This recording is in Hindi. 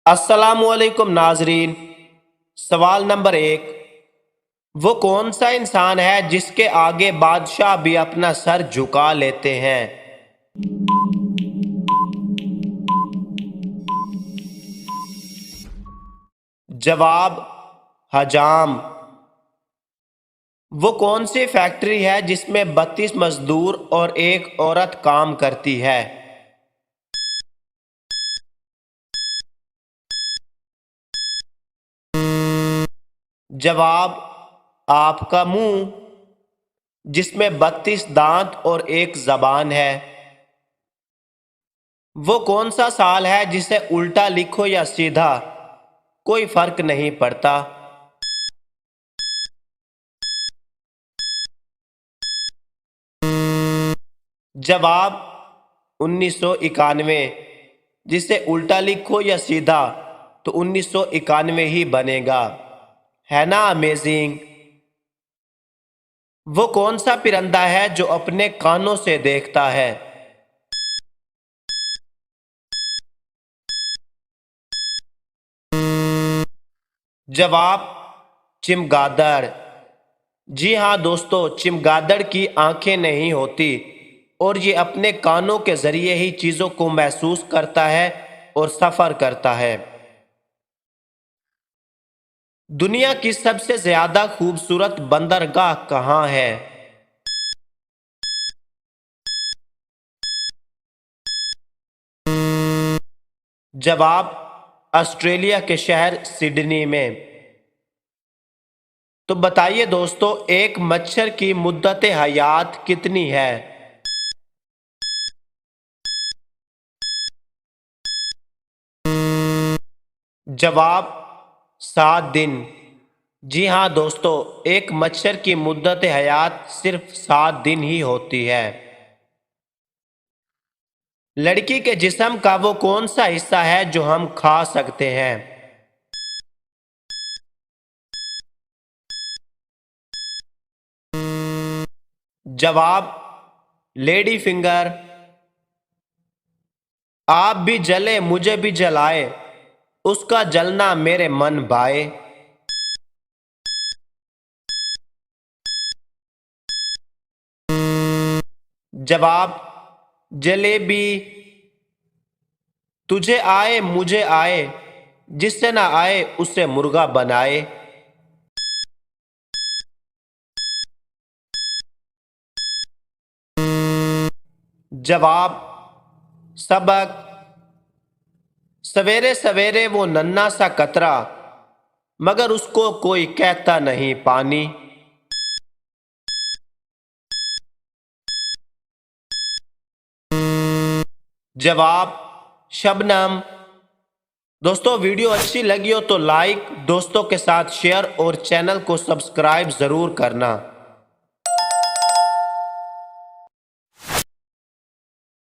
अस्सलामुअलैकुम नाजरीन। सवाल नंबर 1। वो कौन सा इंसान है जिसके आगे बादशाह भी अपना सर झुका लेते हैं? जवाब, हजाम। वो कौन सी फैक्ट्री है जिसमें 32 मजदूर और एक औरत काम करती है? जवाब, आपका मुंह, जिसमें 32 दांत और एक जबान है। वो कौन सा साल है जिसे उल्टा लिखो या सीधा कोई फर्क नहीं पड़ता? जवाब, 1991। जिसे उल्टा लिखो या सीधा तो 1991 ही बनेगा। है ना अमेजिंग? वो कौन सा परिंदा है जो अपने कानों से देखता है? जवाब, चिमगादड़। जी हाँ दोस्तों, चिमगादड़ की आंखें नहीं होती और ये अपने कानों के जरिए ही चीजों को महसूस करता है और सफर करता है। दुनिया की सबसे ज्यादा खूबसूरत बंदरगाह कहाँ है? जवाब, ऑस्ट्रेलिया के शहर सिडनी में। तो बताइए दोस्तों, एक मच्छर की मुद्दत हयात कितनी है? जवाब, 7 दिन। जी हाँ दोस्तों, एक मच्छर की मुद्दत हयात सिर्फ 7 दिन ही होती है। लड़की के जिस्म का वो कौन सा हिस्सा है जो हम खा सकते हैं? जवाब, लेडी फिंगर। आप भी जले मुझे भी जलाए, उसका जलना मेरे मन भाए। जवाब, जलेबी। तुझे आए मुझे आए, जिससे ना आए उसे मुर्गा बनाए। जवाब, सबक। सवेरे सवेरे वो नन्हा सा कतरा, मगर उसको कोई कहता नहीं पानी। जवाब, शबनम। दोस्तों, वीडियो अच्छी लगी हो तो लाइक, दोस्तों के साथ शेयर और चैनल को सब्सक्राइब जरूर करना।